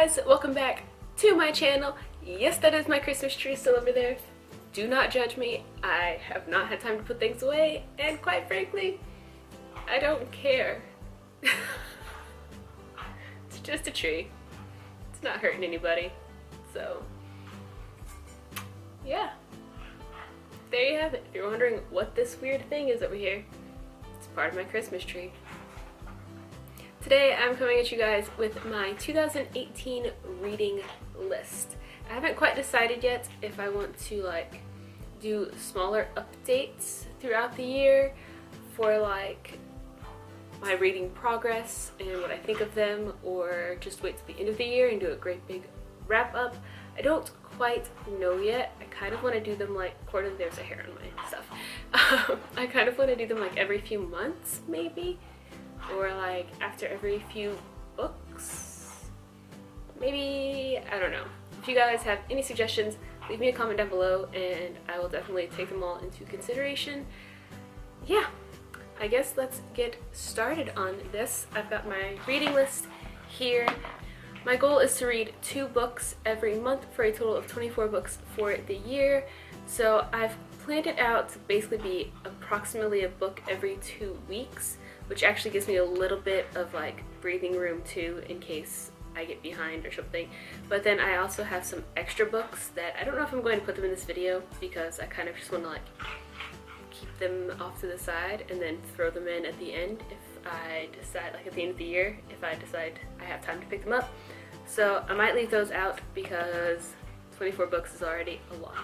guys, welcome back to my channel. Yes, that is my Christmas tree still over there. Do not judge me. I have not had time to put things away, and quite frankly, I don't care. It's just a tree. It's not hurting anybody. So, yeah. There you have it. If you're wondering what this weird thing is over here, it's part of my Christmas tree. Today I'm coming at you guys with my 2018 reading list. I haven't quite decided yet if I want to like do smaller updates throughout the year for like my reading progress and what I think of them, or just wait to the end of the year and do a great big wrap up. I don't quite know yet. I kind of want to do them like quarterly. There's a hair on my stuff. I kind of want to do them like every few months maybe, or like after every few books maybe. I don't know. If you guys have any suggestions, leave me a comment down below and I will definitely take them all into consideration. Yeah, I guess let's get started on this. I've got my reading list here. My goal is to read 2 books every month for a total of 24 books for the year. So I've planned it out to basically be approximately a book every 2 weeks, which actually gives me a little bit of like breathing room too in case I get behind or something. But then I also have some extra books that I don't know if I'm going to put them in this video because I kind of just want to like keep them off to the side and then throw them in at the end if I decide, like at the end of the year, if I decide I have time to pick them up. So I might leave those out because 24 books is already a lot.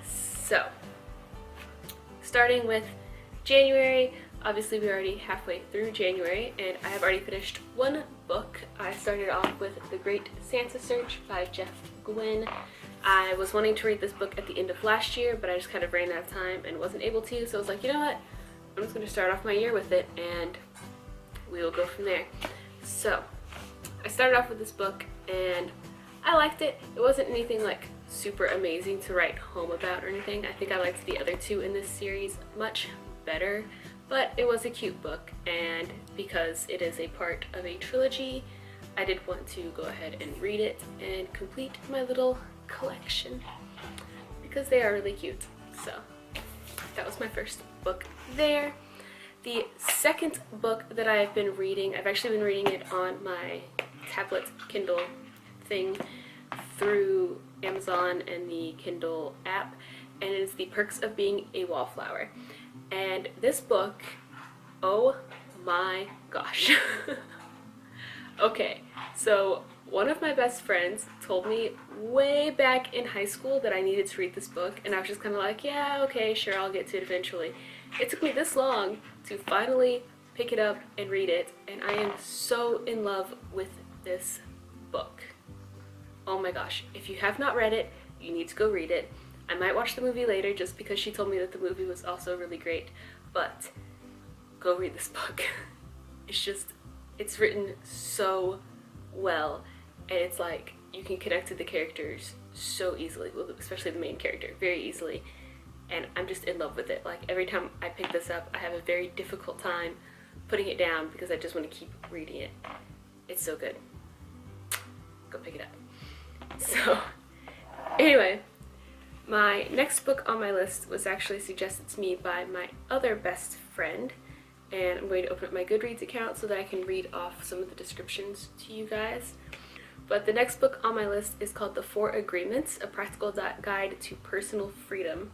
So, starting with January, obviously we're already halfway through January and I have already finished 1 book. I started off with The Great Santa Search by Guinn. I was wanting to read this book at the end of last year, but I just kind of ran out of time and wasn't able to, so I was like, you know what, I'm just going to start off my year with it and we will go from there. So, I started off with this book and I liked it. It wasn't anything like super amazing to write home about or anything. I think I liked the other 2 in this series much better, but it was a cute book, and because it is a part of a trilogy, I did want to go ahead and read it and complete my little collection because they are really cute. So that was my first book there. The second book that I have been reading, I've actually been reading it on my tablet Kindle thing through Amazon and the Kindle app, and it is The Perks of Being a Wallflower. And this book, oh my gosh. Okay, so one of my best friends told me way back in high school that I needed to read this book, and I was just kind of like, yeah, okay, sure, I'll get to it eventually. It took me this long to finally pick it up and read it, and I am so in love with this book. Oh my gosh, if you have not read it, you need to go read it. I might watch the movie later just because she told me that the movie was also really great, but go read this book. It's written so well, and it's like you can connect to the characters so easily, well, especially the main character, very easily, and I'm just in love with it. Like every time I pick this up, I have a very difficult time putting it down because I just want to keep reading it. It's so good. Go pick it up. So, anyway. My next book on my list was actually suggested to me by my other best friend, and I'm going to open up my Goodreads account so that I can read off some of the descriptions to you guys. But the next book on my list is called The 4 Agreements, A Practical Guide to Personal Freedom.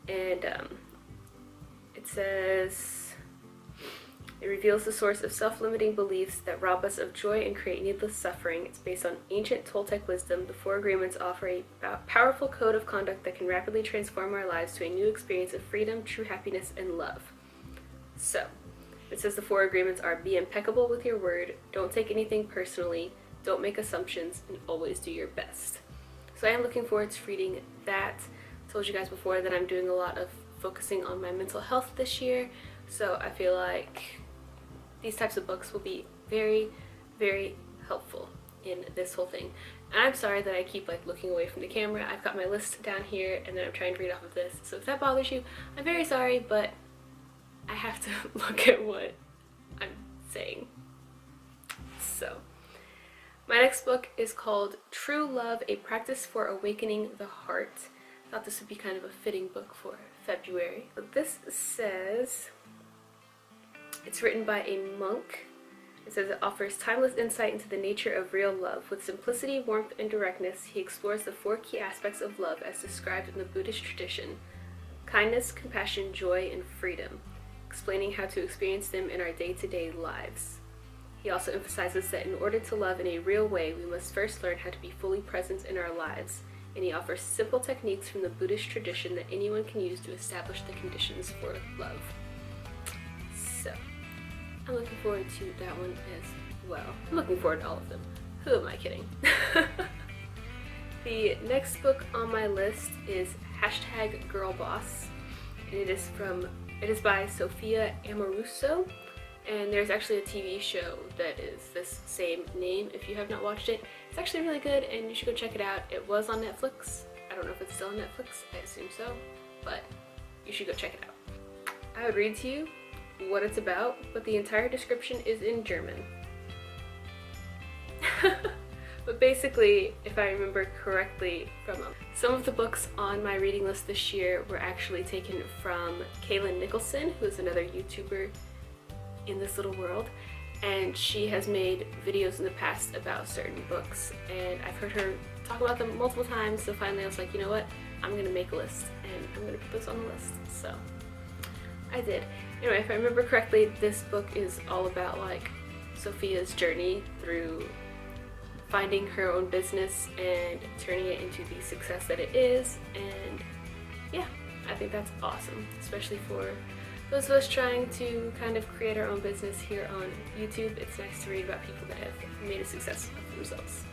And it says, it reveals the source of self-limiting beliefs that rob us of joy and create needless suffering. It's based on ancient Toltec wisdom. The 4 Agreements offer a powerful code of conduct that can rapidly transform our lives to a new experience of freedom, true happiness, and love. So, it says the 4 Agreements are: be impeccable with your word, don't take anything personally, don't make assumptions, and always do your best. So I am looking forward to reading that. I told you guys before that I'm doing a lot of focusing on my mental health this year, so I feel like these types of books will be very, very helpful in this whole thing. And I'm sorry that I keep like looking away from the camera. I've got my list down here and then I'm trying to read off of this. So if that bothers you, I'm very sorry, but I have to look at what I'm saying. So, my next book is called True Love, A Practice for Awakening the Heart. I thought this would be kind of a fitting book for February. But this says, it's written by a monk. It says it offers timeless insight into the nature of real love. With simplicity, warmth, and directness, he explores the 4 key aspects of love as described in the Buddhist tradition: kindness, compassion, joy, and freedom, explaining how to experience them in our day-to-day lives. He also emphasizes that in order to love in a real way, we must first learn how to be fully present in our lives, and he offers simple techniques from the Buddhist tradition that anyone can use to establish the conditions for love. So, I'm looking forward to that one as well. I'm looking forward to all of them. Who am I kidding? The next book on my list is #Girlboss, and it is by Sophia Amoruso. And there's actually a TV show that is this same name. If you have not watched it, it's actually really good and you should go check it out. It was on Netflix. I don't know if it's still on Netflix. I assume so, but you should go check it out. I would read to you what it's about, but the entire description is in German. But basically, if I remember correctly, some of the books on my reading list this year were actually taken from Kaylin Nicholson, who is another YouTuber in this little world, and she has made videos in the past about certain books, and I've heard her talk about them multiple times, so finally I was like, you know what, I'm gonna make a list and I'm gonna put this on the list. So I did. Anyway, if I remember correctly, this book is all about like Sophia's journey through finding her own business and turning it into the success that it is, and yeah, I think that's awesome, especially for those of us trying to kind of create our own business here on YouTube. It's nice to read about people that have made a success of themselves.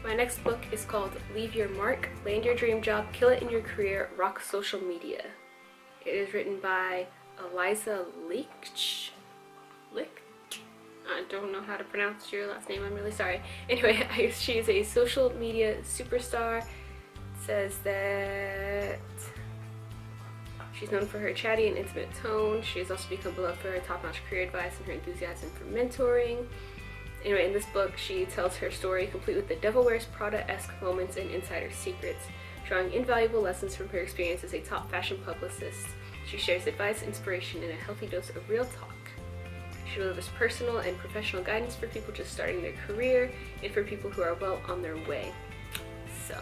My next book is called Leave Your Mark, Land Your Dream Job, Kill It in Your Career, Rock Social Media. It is written by Eliza Leach. I don't know how to pronounce your last name, I'm really sorry. Anyway, she is a social media superstar. It says that she's known for her chatty and intimate tone. She has also become beloved for her top-notch career advice and her enthusiasm for mentoring. Anyway, in this book, she tells her story complete with the Devil Wears Prada-esque moments and insider secrets, drawing invaluable lessons from her experience as a top fashion publicist. She shares advice, inspiration, and a healthy dose of real talk. She delivers personal and professional guidance for people just starting their career and for people who are well on their way. So,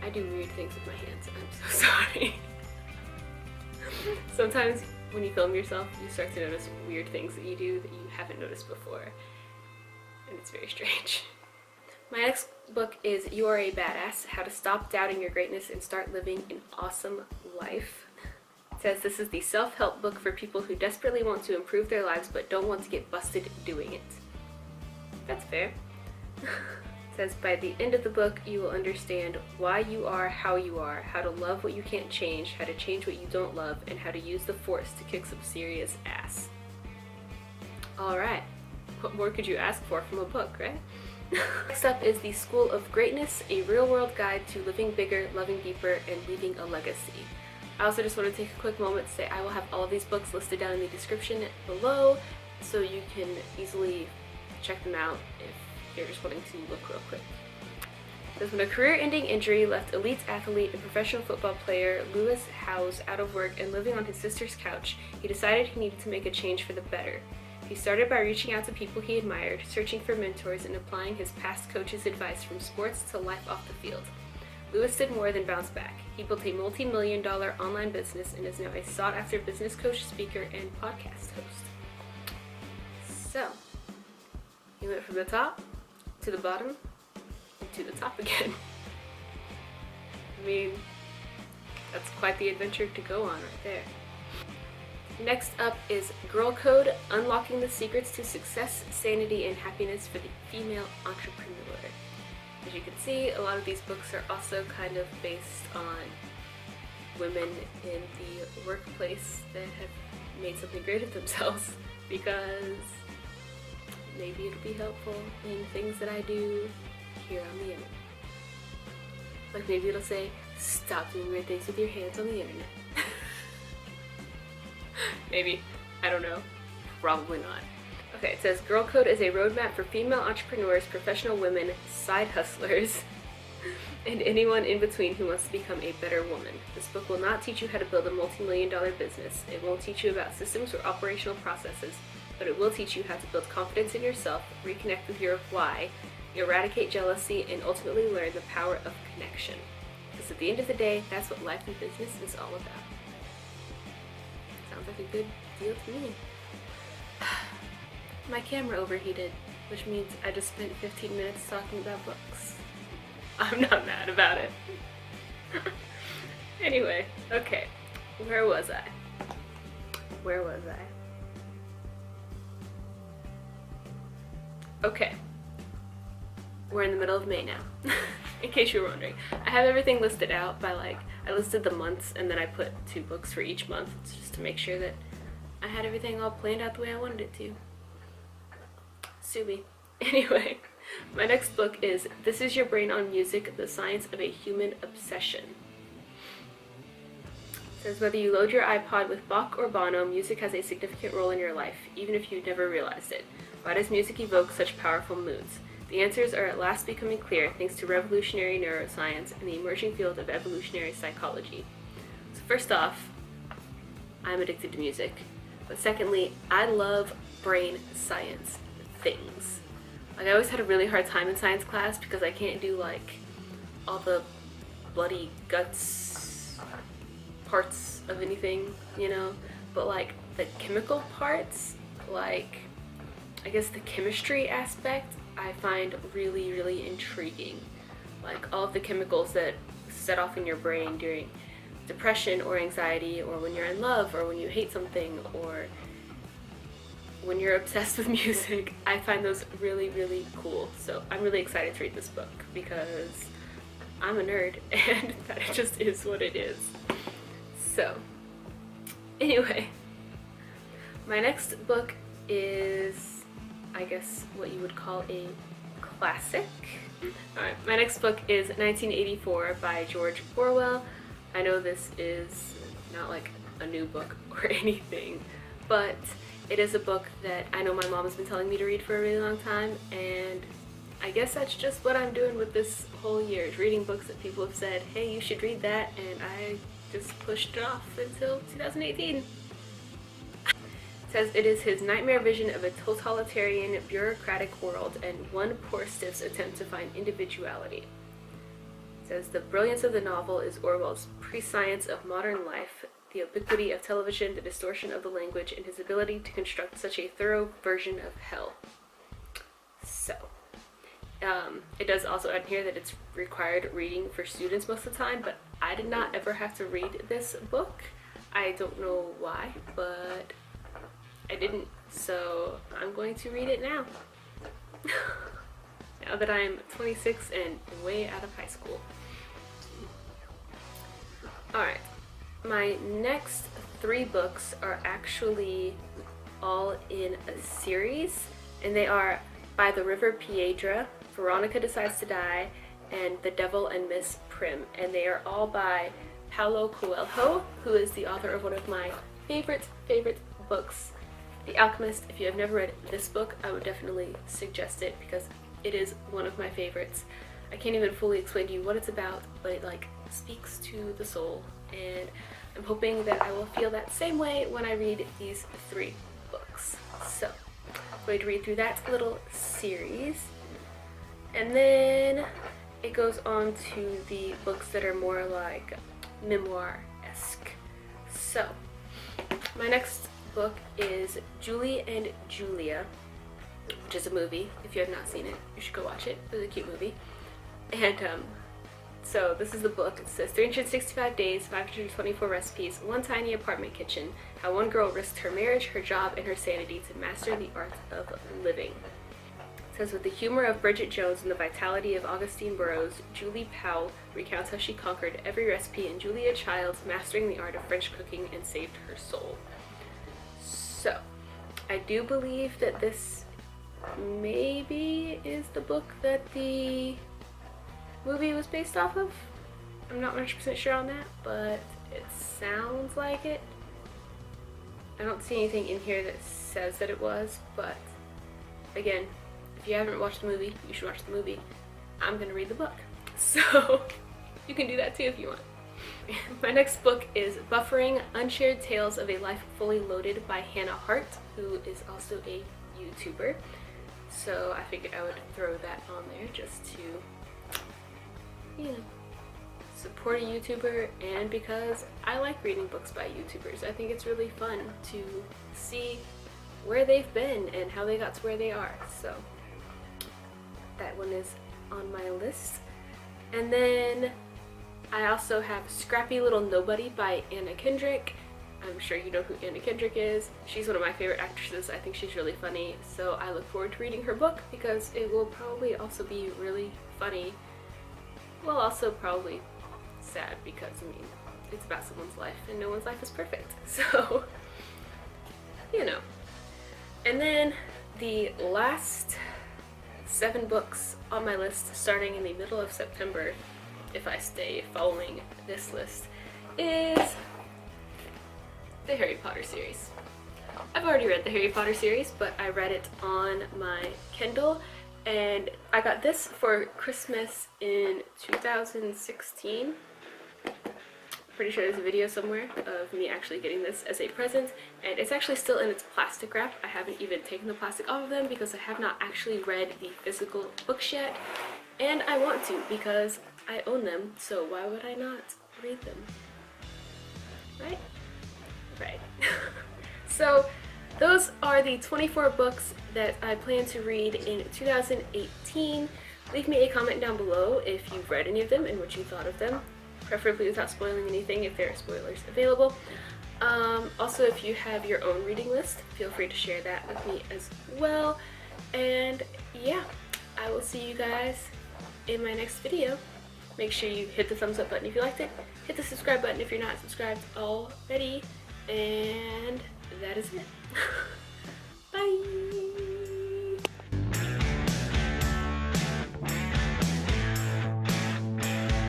I do weird things with my hands. I'm so sorry. Sometimes when you film yourself, you start to notice weird things that you do that you haven't noticed before, and it's very strange. My next book is You Are a Badass, How to Stop Doubting Your Greatness and Start Living an Awesome Life. It says this is the self-help book for people who desperately want to improve their lives but don't want to get busted doing it. That's fair. It says by the end of the book, you will understand why you are how you are, how to love what you can't change, how to change what you don't love, and how to use the force to kick some serious ass. Alright, what more could you ask for from a book, right? Next up is The School of Greatness, a real-world guide to living bigger, loving deeper, and leaving a legacy. I also just want to take a quick moment to say I will have all of these books listed down in the description below, so you can easily check them out if you're just wanting to look real quick. Because when a career-ending injury left elite athlete and professional football player Lewis Howes out of work and living on his sister's couch, he decided he needed to make a change for the better. He started by reaching out to people he admired, searching for mentors, and applying his past coach's advice from sports to life off the field. Lewis did more than bounce back. He built a multi-million-dollar online business and is now a sought-after business coach, speaker, and podcast host. So, he went from the top to the bottom and to the top again. I mean, that's quite the adventure to go on right there. Next up is Girl Code, Unlocking the Secrets to Success, Sanity, and Happiness for the Female Entrepreneur. As you can see, a lot of these books are also kind of based on women in the workplace that have made something great of themselves, because maybe it'll be helpful in things that I do here on the internet. Like maybe it'll say, stop doing weird things with your hands on the internet. Maybe. I don't know. Probably not. Okay, it says Girl Code is a roadmap for female entrepreneurs, professional women, side hustlers, and anyone in between who wants to become a better woman. This book will not teach you how to build a multi-million-dollar business. It won't teach you about systems or operational processes, but it will teach you how to build confidence in yourself, reconnect with your why, eradicate jealousy, and ultimately learn the power of connection. Because at the end of the day, that's what life and business is all about. Sounds like a good deal to me. My camera overheated, which means I just spent 15 minutes talking about books. I'm not mad about it. Anyway, okay, where was I? Okay, we're in the middle of May now, in case you were wondering. I have everything listed out by I listed the months and then I put 2 books for each month just to make sure that I had everything all planned out the way I wanted it to. Subi. Anyway, my next book is This Is Your Brain on Music, The Science of a Human Obsession. It says, whether you load your iPod with Bach or Bono, music has a significant role in your life, even if you never realized it. Why does music evoke such powerful moods? The answers are at last becoming clear thanks to revolutionary neuroscience and the emerging field of evolutionary psychology. So first off, I'm addicted to music. But secondly, I love brain science things. I always had a really hard time in science class because I can't do all the bloody guts parts of anything, you know? But the chemical parts, I guess the chemistry aspect, I find really, really intriguing. All of the chemicals that set off in your brain during depression or anxiety, or when you're in love, or when you hate something, or when you're obsessed with music. I find those really, really cool. So I'm really excited to read this book because I'm a nerd and that just is what it is. So anyway, my next book is, I guess, what you would call a classic. Alright, my next book is 1984 by George Orwell. I know this is not a new book or anything, but it is a book that I know my mom has been telling me to read for a really long time, and I guess that's just what I'm doing with this whole year, is reading books that people have said, hey, you should read that, and I just pushed it off until 2018. It says it is his nightmare vision of a totalitarian, bureaucratic world and one poor stiff's attempt to find individuality. It says the brilliance of the novel is Orwell's prescience of modern life, the ubiquity of television, the distortion of the language, and his ability to construct such a thorough version of hell. So, it does also add here that it's required reading for students most of the time, but I did not ever have to read this book. I don't know why, but I didn't, so I'm going to read it now. Now that I'm 26 and way out of high school. Alright. My next 3 books are actually all in a series, and they are By the River Piedra, Veronika Decides to Die, and The Devil and Miss Prym, and they are all by Paulo Coelho, who is the author of one of my favorite books, The Alchemist. If you have never read this book, I would definitely suggest it because it is one of my favorites. I can't even fully explain to you what it's about, but it speaks to the soul, and I'm hoping that I will feel that same way when I read these 3 books. So I'm going to read through that little series, and then it goes on to the books that are more memoir-esque. So my next book is Julie and Julia, which is a movie. If you have not seen it, you should go watch it. It's a cute movie. And so this is the book. It says 365 days, 524 recipes, one tiny apartment kitchen, how one girl risked her marriage, her job, and her sanity to master the art of living. It says with the humor of Bridget Jones and the vitality of Augustine Burroughs, Julie Powell recounts how she conquered every recipe in Julia Child's Mastering the Art of French Cooking and saved her soul. So I do believe that this maybe is the book that the movie was based off of. I'm not 100% sure on that, but it sounds like it. I don't see anything in here that says that it was, but again, if you haven't watched the movie, you should watch the movie. I'm gonna read the book. So you can do that too if you want. My next book is Buffering: Unshared Tales of a Life Fully Loaded by Hannah Hart, who is also a YouTuber. So I figured I would throw that on there just to, you know, support a YouTuber, and because I like reading books by YouTubers. I think it's really fun to see where they've been and how they got to where they are. So that one is on my list. And then I also have Scrappy Little Nobody by Anna Kendrick. I'm sure you know who Anna Kendrick is. She's one of my favorite actresses. I think she's really funny, so I look forward to reading her book because it will probably also be really funny. Well, also probably sad because, I mean, it's about someone's life and no one's life is perfect. So, you know. And then the last 7 books on my list, starting in the middle of September, if I stay following this list, is the Harry Potter series. I've already read the Harry Potter series, but I read it on my Kindle, and I got this for Christmas in 2016. Pretty sure there's a video somewhere of me actually getting this as a present, and it's actually still in its plastic wrap. I haven't even taken the plastic off of them because I have not actually read the physical books yet, and I want to because I own them, so why would I not read them? Right? Right. So those are the 24 books that I plan to read in 2018. Leave me a comment down below if you've read any of them and what you thought of them, preferably without spoiling anything if there are spoilers available. Also, if you have your own reading list, feel free to share that with me as well. And yeah, I will see you guys in my next video. Make sure you hit the thumbs up button if you liked it, hit the subscribe button if you're not subscribed already, and that is it.